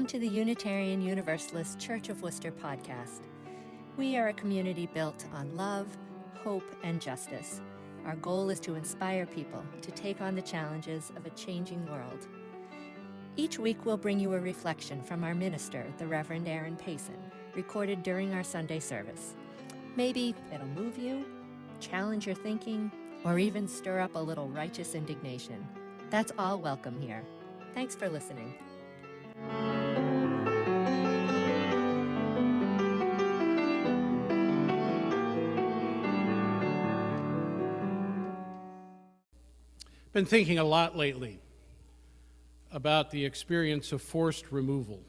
to the Unitarian Universalist Church of Worcester podcast. We are a community built on love, hope, and justice. Our goal is to inspire people to take on the challenges of a changing world. Each week we'll bring you a reflection from our minister, the Reverend Aaron Payson, recorded during our Sunday service. Maybe it'll move you, challenge your thinking, or even stir up a little righteous indignation. That's all welcome here. Thanks for listening. Been thinking a lot lately about the experience of forced removal.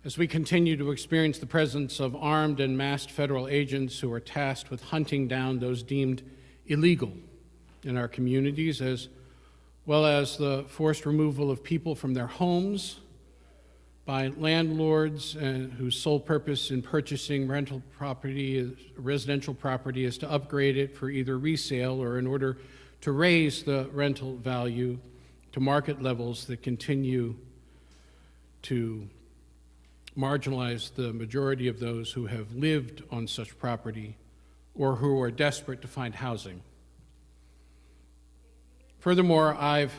As we continue to experience the presence of armed and masked federal agents who are tasked with hunting down those deemed illegal in our communities, as well as the forced removal of people from their homes by landlords whose sole purpose in purchasing residential property is to upgrade it for either resale or in order to raise the rental value to market levels that continue to marginalize the majority of those who have lived on such property or who are desperate to find housing. Furthermore, I've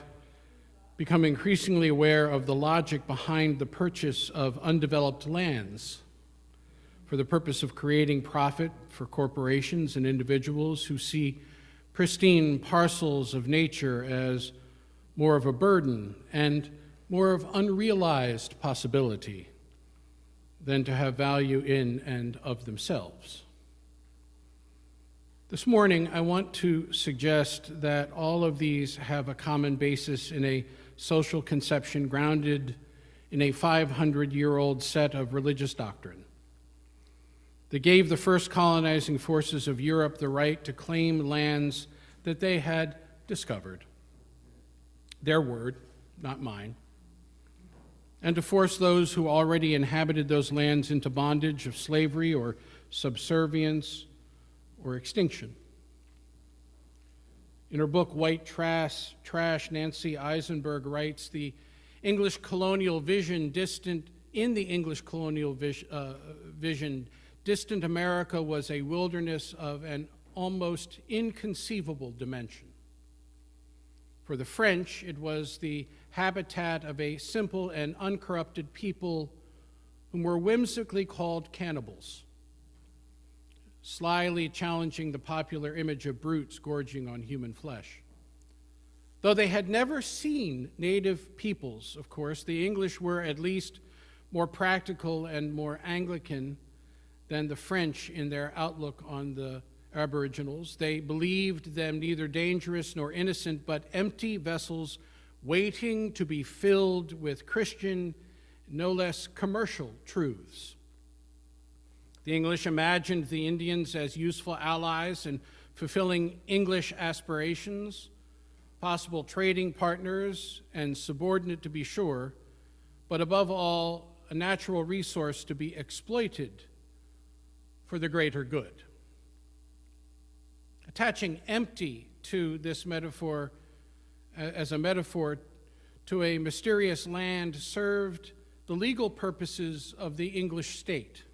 become increasingly aware of the logic behind the purchase of undeveloped lands for the purpose of creating profit for corporations and individuals who see pristine parcels of nature as more of a burden and more of unrealized possibility than to have value in and of themselves. This morning, I want to suggest that all of these have a common basis in a social conception grounded in a 500-year-old set of religious doctrine that gave the first colonizing forces of Europe the right to claim lands that they had discovered. Their word, not mine. And to force those who already inhabited those lands into bondage of slavery or subservience or extinction. In her book, White Trash, Nancy Eisenberg writes, the English colonial vision, distant America was a wilderness of an almost inconceivable dimension. For the French, it was the habitat of a simple and uncorrupted people whom were whimsically called cannibals, slyly challenging the popular image of brutes gorging on human flesh. Though they had never seen native peoples, of course, the English were at least more practical and more Anglican than the French in their outlook on the Aboriginals. They believed them neither dangerous nor innocent, but empty vessels waiting to be filled with Christian, no less commercial truths. The English imagined the Indians as useful allies in fulfilling English aspirations, possible trading partners, and subordinate to be sure, but above all, a natural resource to be exploited for the greater good. Attaching empty to this metaphor as a metaphor to a mysterious land served the legal purposes of the English state.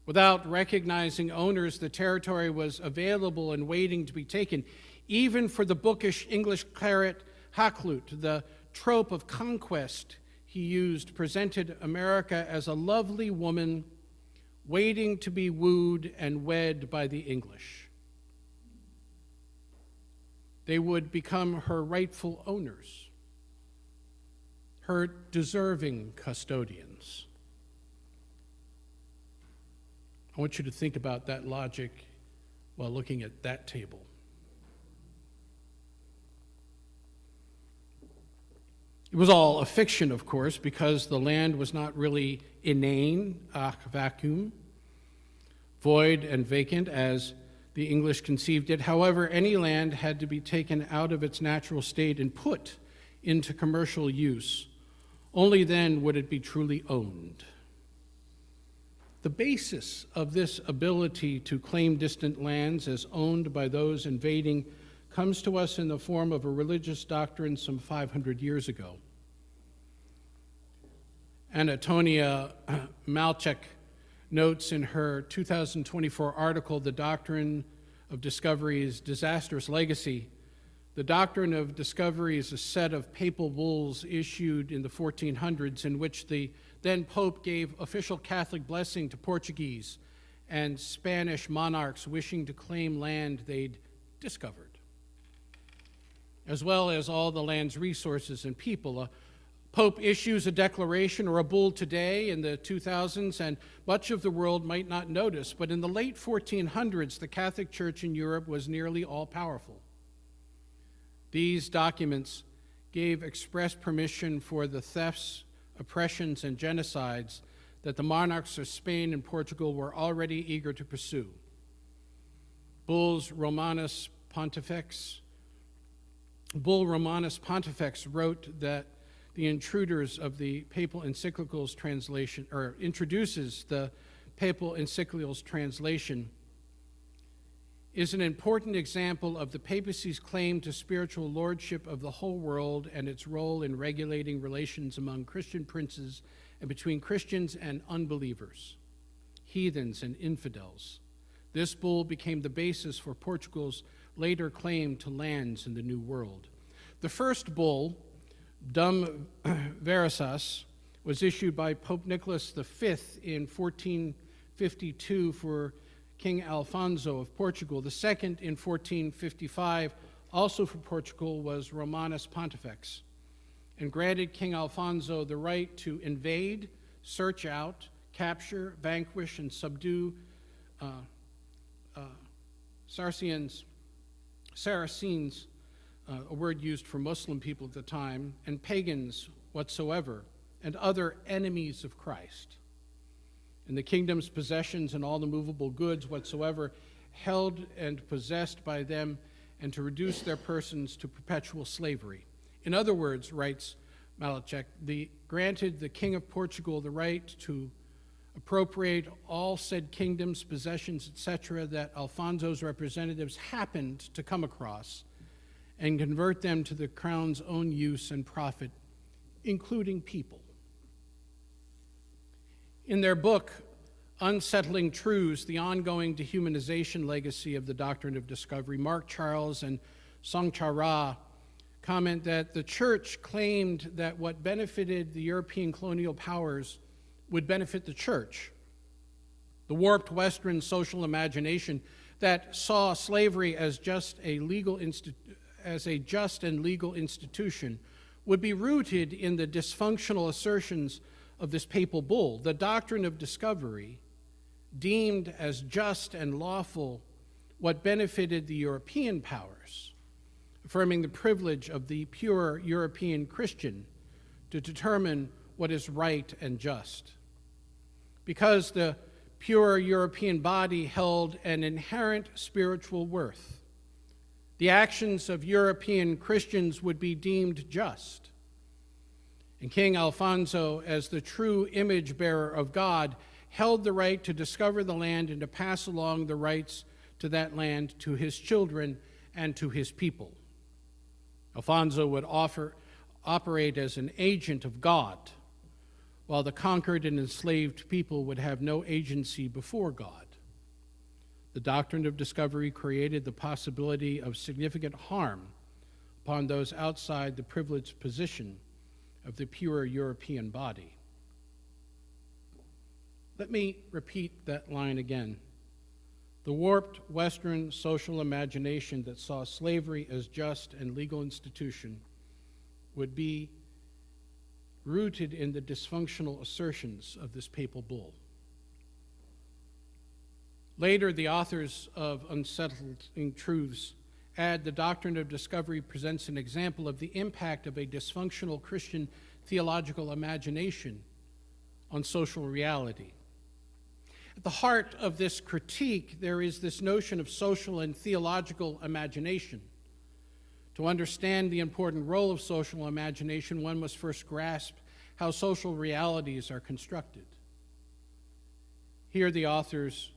Without recognizing owners, the territory was available and waiting to be taken, even for the bookish English cleric Hakluyt. The trope of conquest he used presented America as a lovely woman waiting to be wooed and wed by the English. They would become her rightful owners, her deserving custodians. I want you to think about that logic while looking at that table. It was all a fiction, of course, because the land was not really inane, vacuum, void and vacant as the English conceived it. However, any land had to be taken out of its natural state and put into commercial use. Only then would it be truly owned. The basis of this ability to claim distant lands as owned by those invading comes to us in the form of a religious doctrine some 500 years ago. Antonia Malchek notes in her 2024 article, The Doctrine of Discovery's Disastrous Legacy, the doctrine of discovery is a set of papal bulls issued in the 1400s in which the then Pope gave official Catholic blessing to Portuguese and Spanish monarchs wishing to claim land they'd discovered, as well as all the land's resources and people. A Pope issues a declaration or a bull today in the 2000s, and much of the world might not notice, but in the late 1400s, the Catholic Church in Europe was nearly all-powerful. These documents gave express permission for the thefts, oppressions, and genocides that the monarchs of Spain and Portugal were already eager to pursue. Bull Romanus Pontifex wrote that the intruders of the papal encyclicals translation, or introduces the papal encyclicals translation, is an important example of the papacy's claim to spiritual lordship of the whole world and its role in regulating relations among Christian princes and between Christians and unbelievers, heathens and infidels. This bull became the basis for Portugal's later claim to lands in the New World. The first bull, Dum Veritatis, was issued by Pope Nicholas V in 1452 for King Alfonso of Portugal. The second in 1455, also for Portugal, was Romanus Pontifex, and granted King Alfonso the right to invade, search out, capture, vanquish, and subdue Saracens, a word used for Muslim people at the time, and pagans whatsoever, and other enemies of Christ, and the kingdom's possessions and all the movable goods whatsoever held and possessed by them, and to reduce their persons to perpetual slavery. In other words, writes Malachek, granted the King of Portugal the right to appropriate all said kingdoms, possessions, etc., that Alfonso's representatives happened to come across, and convert them to the crown's own use and profit, including people. In their book, Unsettling Truths, the ongoing dehumanization legacy of the doctrine of discovery, Mark Charles and Songchara comment that the church claimed that what benefited the European colonial powers would benefit the church. The warped Western social imagination that saw slavery as just a just and legal institution would be rooted in the dysfunctional assertions of this papal bull. The doctrine of discovery deemed as just and lawful what benefited the European powers, affirming the privilege of the pure European Christian to determine what is right and just. Because the pure European body held an inherent spiritual worth, the actions of European Christians would be deemed just. And King Alfonso, as the true image bearer of God, held the right to discover the land and to pass along the rights to that land to his children and to his people. Alfonso would operate as an agent of God, while the conquered and enslaved people would have no agency before God. The doctrine of discovery created the possibility of significant harm upon those outside the privileged position of the pure European body. Let me repeat that line again. The warped Western social imagination that saw slavery as just and legal institution would be rooted in the dysfunctional assertions of this papal bull. Later, the authors of Unsettling Truths add the doctrine of discovery presents an example of the impact of a dysfunctional Christian theological imagination on social reality. At the heart of this critique, there is this notion of social and theological imagination. To understand the important role of social imagination, one must first grasp how social realities are constructed. Here the authors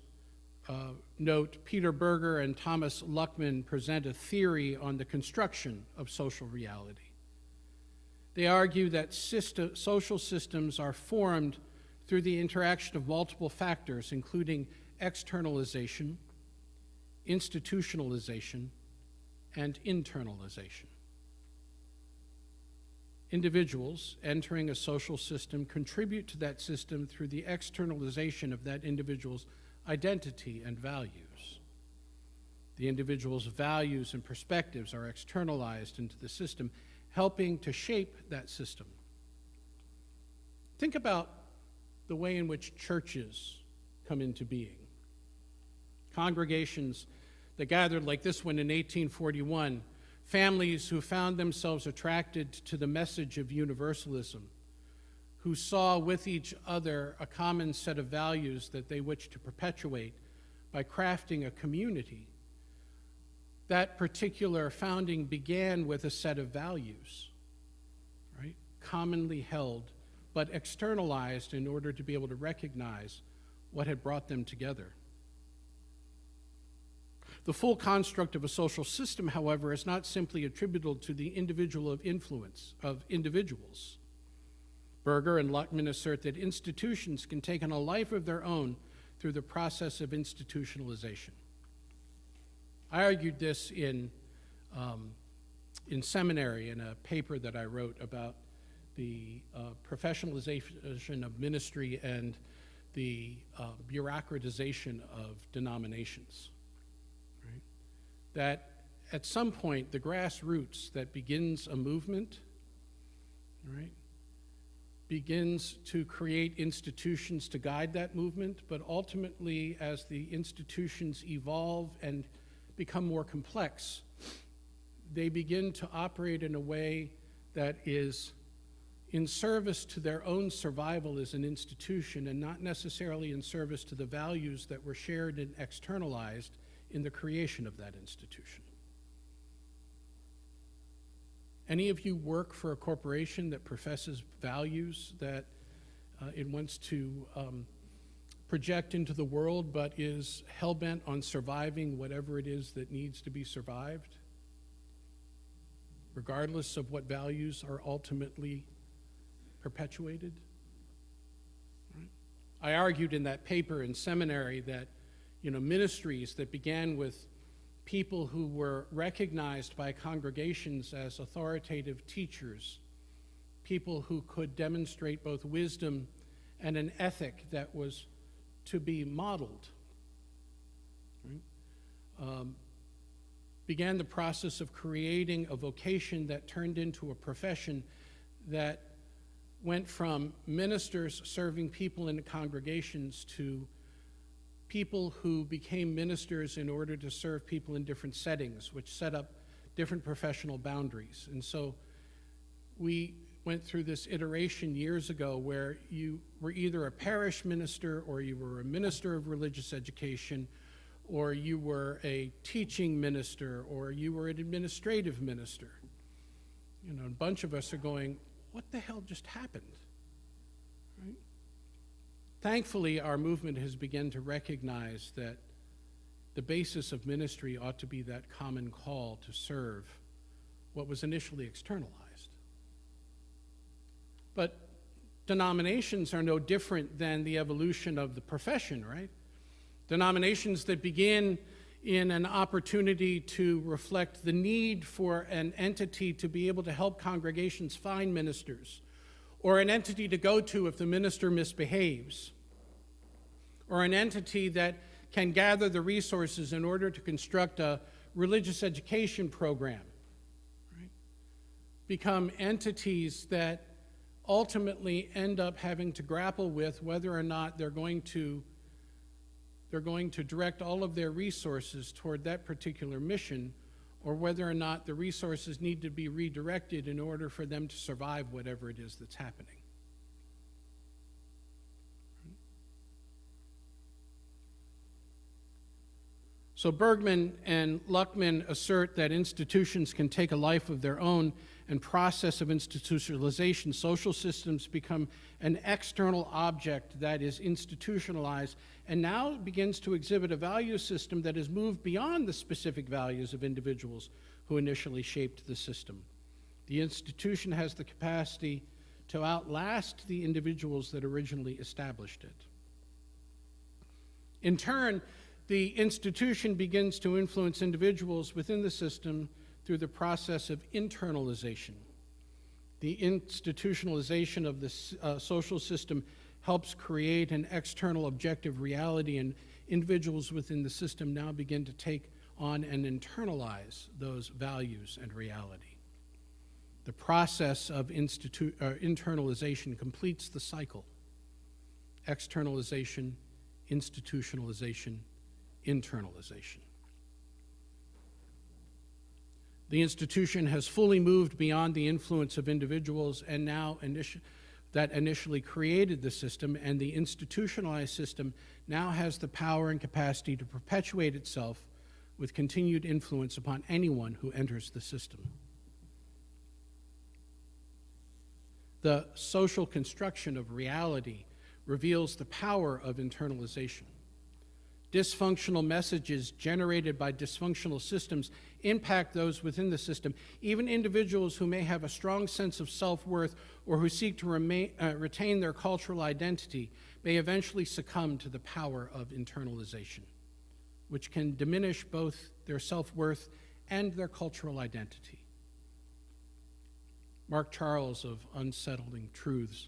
note Peter Berger and Thomas Luckman present a theory on the construction of social reality. They argue that social systems are formed through the interaction of multiple factors, including externalization, institutionalization, and internalization. Individuals entering a social system contribute to that system through the externalization of that individual's identity and values. The individual's values and perspectives are externalized into the system, helping to shape that system. Think about the way in which churches come into being. Congregations that gathered like this one in 1841, families who found themselves attracted to the message of universalism, who saw with each other a common set of values that they wished to perpetuate by crafting a community. That particular founding began with a set of values, right? Commonly held, but externalized in order to be able to recognize what had brought them together. The full construct of a social system, however, is not simply attributable to the individual of influence of individuals. Berger and Luckman assert that institutions can take on a life of their own through the process of institutionalization. I argued this in seminary in a paper that I wrote about the professionalization of ministry and the bureaucratization of denominations. Right? That at some point, the grassroots that begins a movement, right, begins to create institutions to guide that movement, but ultimately, as the institutions evolve and become more complex, they begin to operate in a way that is in service to their own survival as an institution and not necessarily in service to the values that were shared and externalized in the creation of that institution. Any of you work for a corporation that professes values that it wants to project into the world but is hell-bent on surviving whatever it is that needs to be survived, regardless of what values are ultimately perpetuated? Right? I argued in that paper in seminary that, ministries that began with people who were recognized by congregations as authoritative teachers, people who could demonstrate both wisdom and an ethic that was to be modeled, right? Began the process of creating a vocation that turned into a profession that went from ministers serving people in congregations to people who became ministers in order to serve people in different settings, which set up different professional boundaries. And so we went through this iteration years ago where you were either a parish minister or you were a minister of religious education or you were a teaching minister or you were an administrative minister. A bunch of us are going, what the hell just happened? Right? Thankfully, our movement has begun to recognize that the basis of ministry ought to be that common call to serve what was initially externalized. But denominations are no different than the evolution of the profession, right? Denominations that begin in an opportunity to reflect the need for an entity to be able to help congregations find ministers, or an entity to go to if the minister misbehaves, or an entity that can gather the resources in order to construct a religious education program, right? Become entities that ultimately end up having to grapple with whether or not they're going to direct all of their resources toward that particular mission, or whether or not the resources need to be redirected in order for them to survive whatever it is that's happening. So Bergman and Luckman assert that institutions can take a life of their own, and process of institutionalization, social systems become an external object that is institutionalized and now begins to exhibit a value system that has moved beyond the specific values of individuals who initially shaped the system. The institution has the capacity to outlast the individuals that originally established it. In turn, the institution begins to influence individuals within the system through the process of internalization. The institutionalization of the social system helps create an external objective reality, and individuals within the system now begin to take on and internalize those values and reality. The process of internalization completes the cycle. Externalization, institutionalization, internalization. The institution has fully moved beyond the influence of individuals and now that initially created the system, and the institutionalized system now has the power and capacity to perpetuate itself with continued influence upon anyone who enters the system. The social construction of reality reveals the power of internalization. Dysfunctional messages generated by dysfunctional systems impact those within the system. Even individuals who may have a strong sense of self-worth or who seek to retain their cultural identity may eventually succumb to the power of internalization, which can diminish both their self-worth and their cultural identity. Mark Charles of Unsettling Truths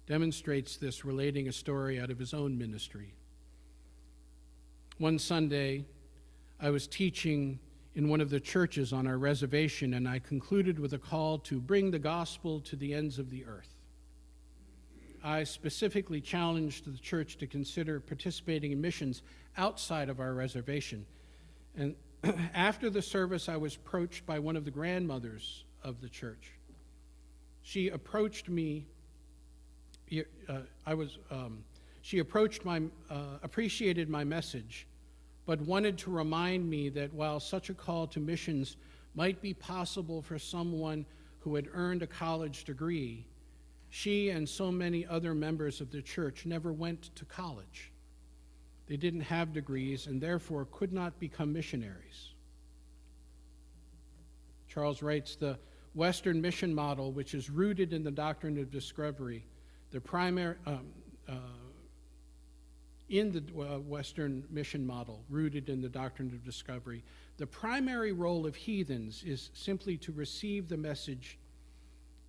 demonstrates this, relating a story out of his own ministry. One Sunday, I was teaching in one of the churches on our reservation, and I concluded with a call to bring the gospel to the ends of the earth. I specifically challenged the church to consider participating in missions outside of our reservation. And after the service, I was approached by one of the grandmothers of the church. She approached me. She appreciated my message, but wanted to remind me that while such a call to missions might be possible for someone who had earned a college degree, she and so many other members of the church never went to college. They didn't have degrees and therefore could not become missionaries. Charles writes, the Western mission model, which is rooted in the doctrine of discovery, the primary in the Western mission model, rooted in the doctrine of discovery, the primary role of heathens is simply to receive the message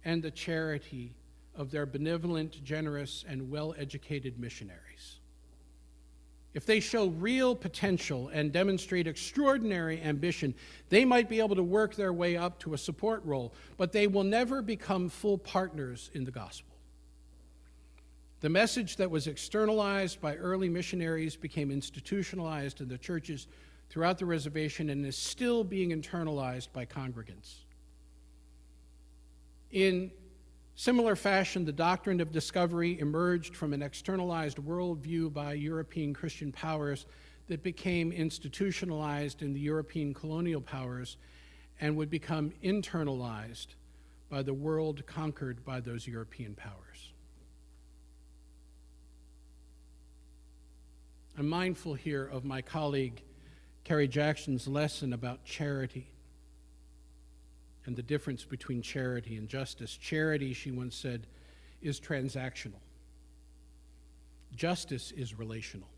and the charity of their benevolent, generous, and well-educated missionaries. If they show real potential and demonstrate extraordinary ambition, they might be able to work their way up to a support role, but they will never become full partners in the gospel. The message that was externalized by early missionaries became institutionalized in the churches throughout the reservation and is still being internalized by congregants. In similar fashion, the doctrine of discovery emerged from an externalized worldview by European Christian powers that became institutionalized in the European colonial powers and would become internalized by the world conquered by those European powers. I'm mindful here of my colleague Carrie Jackson's lesson about charity and the difference between charity and justice. Charity, she once said, is transactional. Justice is relational,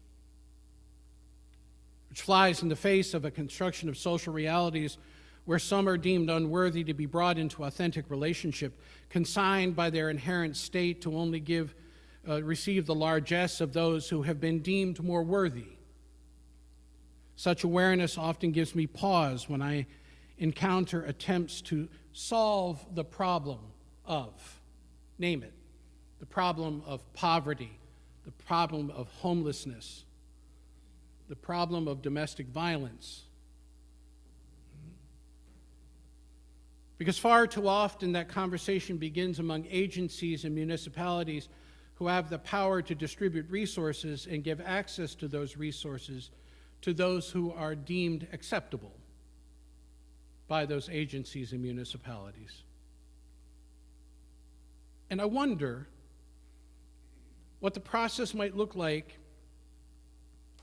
which flies in the face of a construction of social realities where some are deemed unworthy to be brought into authentic relationship, consigned by their inherent state to only receive the largesse of those who have been deemed more worthy. Such awareness often gives me pause when I encounter attempts to solve the problem of, name it, the problem of poverty, the problem of homelessness, the problem of domestic violence. Because far too often that conversation begins among agencies and municipalities who have the power to distribute resources and give access to those resources to those who are deemed acceptable by those agencies and municipalities. And I wonder what the process might look like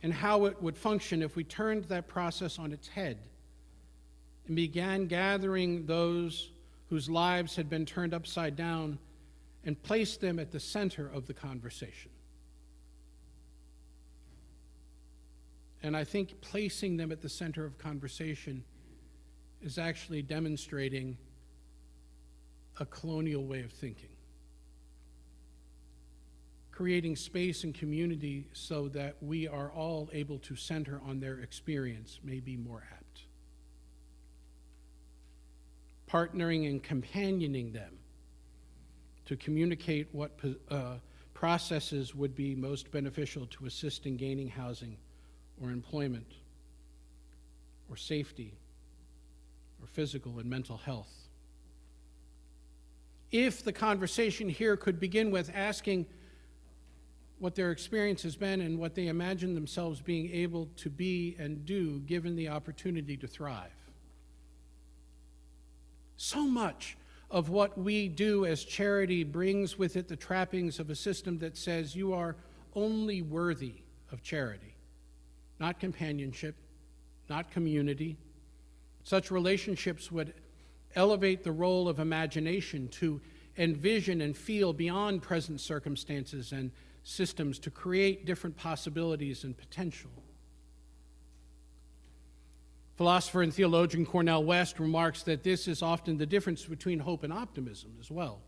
and how it would function if we turned that process on its head and began gathering those whose lives had been turned upside down and placed them at the center of the conversation. And I think placing them at the center of conversation is actually demonstrating a colonial way of thinking. Creating space and community so that we are all able to center on their experience may be more apt. Partnering and companioning them to communicate what processes would be most beneficial to assist in gaining housing or employment or safety or physical and mental health. If the conversation here could begin with asking what their experience has been and what they imagine themselves being able to be and do given the opportunity to thrive. So much of what we do as charity brings with it the trappings of a system that says you are only worthy of charity, not companionship, not community. Such relationships would elevate the role of imagination to envision and feel beyond present circumstances and systems to create different possibilities and potential. Philosopher and theologian Cornel West remarks that this is often the difference between hope and optimism as well,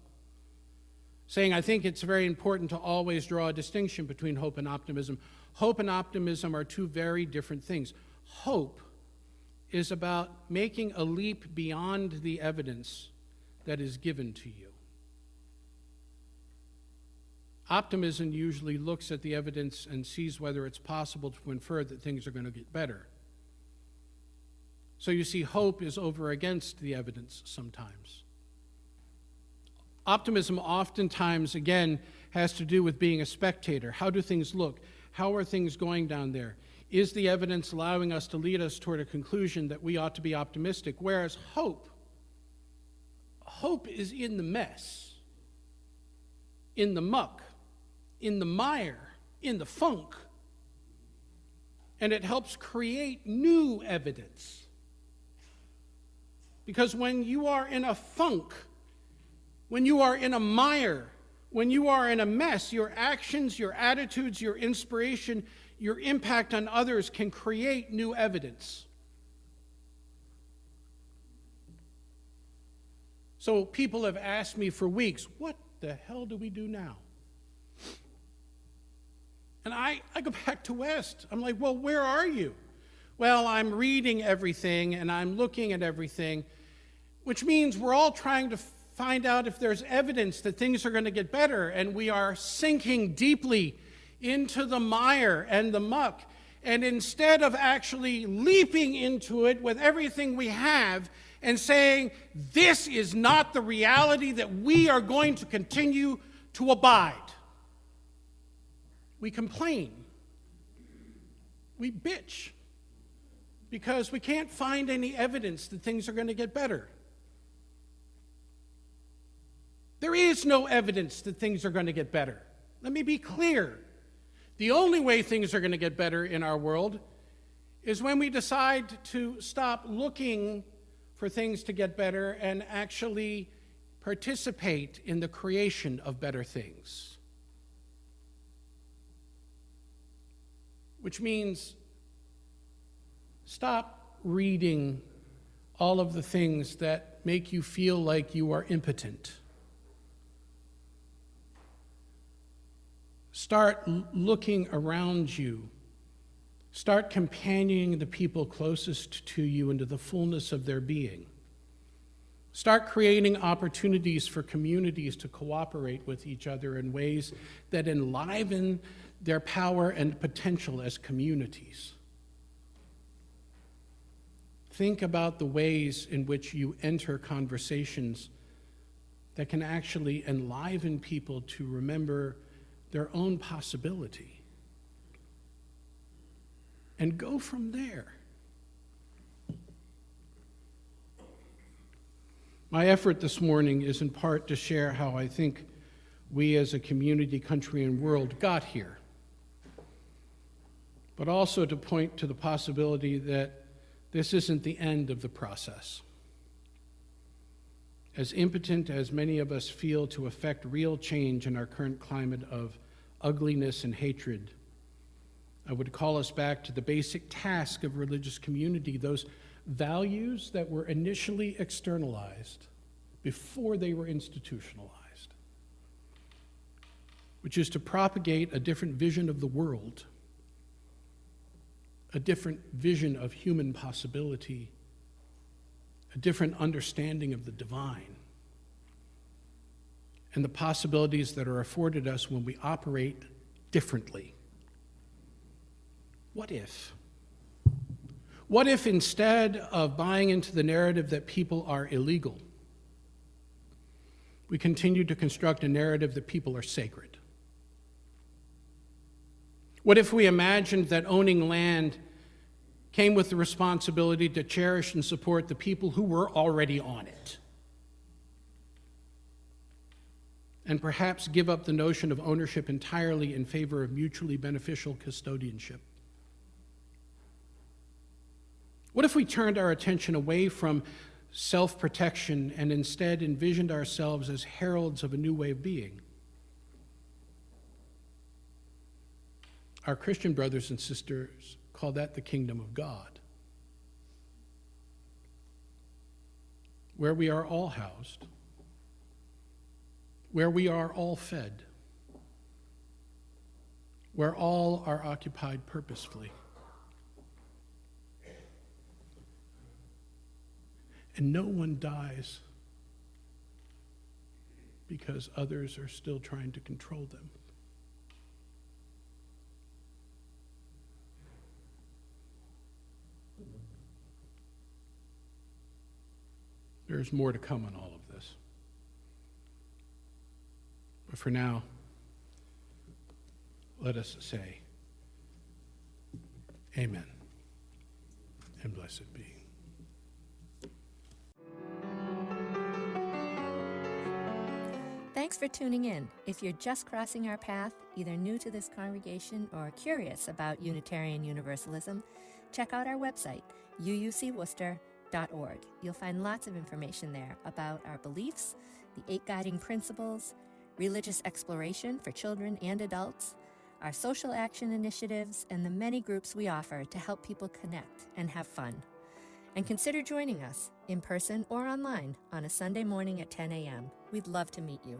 saying, I think it's very important to always draw a distinction between hope and optimism. Hope and optimism are two very different things. Hope is about making a leap beyond the evidence that is given to you. Optimism usually looks at the evidence and sees whether it's possible to infer that things are going to get better. So you see, hope is over against the evidence sometimes. Optimism oftentimes, again, has to do with being a spectator. How do things look? How are things going down there? Is the evidence allowing us to lead us toward a conclusion that we ought to be optimistic? Whereas hope is in the mess, in the muck, in the mire, in the funk, and it helps create new evidence. Because when you are in a funk, when you are in a mire, when you are in a mess, your actions, your attitudes, your inspiration, your impact on others can create new evidence. So people have asked me for weeks, what the hell do we do now? And I go back to West. I'm like, well, where are you? Well, I'm reading everything and I'm looking at everything, which means we're all trying to find out if there's evidence that things are going to get better, and we are sinking deeply into the mire and the muck. And instead of actually leaping into it with everything we have and saying, this is not the reality that we are going to continue to abide, we complain, we bitch, because we can't find any evidence that things are going to get better. There is no evidence that things are going to get better. Let me be clear. The only way things are going to get better in our world is when we decide to stop looking for things to get better and actually participate in the creation of better things. Which means stop reading all of the things that make you feel like you are impotent. Start looking around you. Start companioning the people closest to you into the fullness of their being. Start creating opportunities for communities to cooperate with each other in ways that enliven their power and potential as communities. Think about the ways in which you enter conversations that can actually enliven people to remember their own possibility. And go from there. My effort this morning is in part to share how I think we as a community, country, and world got here, but also to point to the possibility that this isn't the end of the process. as impotent as many of us feel to effect real change in our current climate of ugliness and hatred, I would call us back to the basic task of religious community, those values that were initially externalized before they were institutionalized, which is to propagate a different vision of the world, a different vision of human possibility, a different understanding of the divine, and the possibilities that are afforded us when we operate differently. What if? What if instead of buying into the narrative that people are illegal, we continue to construct a narrative that people are sacred? What if we imagined that owning land came with the responsibility to cherish and support the people who were already on it, and perhaps give up the notion of ownership entirely in favor of mutually beneficial custodianship? What if we turned our attention away from self-protection and instead envisioned ourselves as heralds of a new way of being? Our Christian brothers and sisters call that the kingdom of God, where we are all housed, where we are all fed, where all are occupied purposefully, and no one dies because others are still trying to control them. There's more to come on all of this. But for now, let us say, Amen, and blessed be. Thanks for tuning in. If you're just crossing our path, either new to this congregation or curious about Unitarian Universalism, check out our website, yuucworcester.org. You'll find lots of information there about our beliefs, the 8 guiding principles, religious exploration for children and adults, our social action initiatives, and the many groups we offer to help people connect and have fun. And consider joining us in person or online on a Sunday morning at 10 a.m. We'd love to meet you.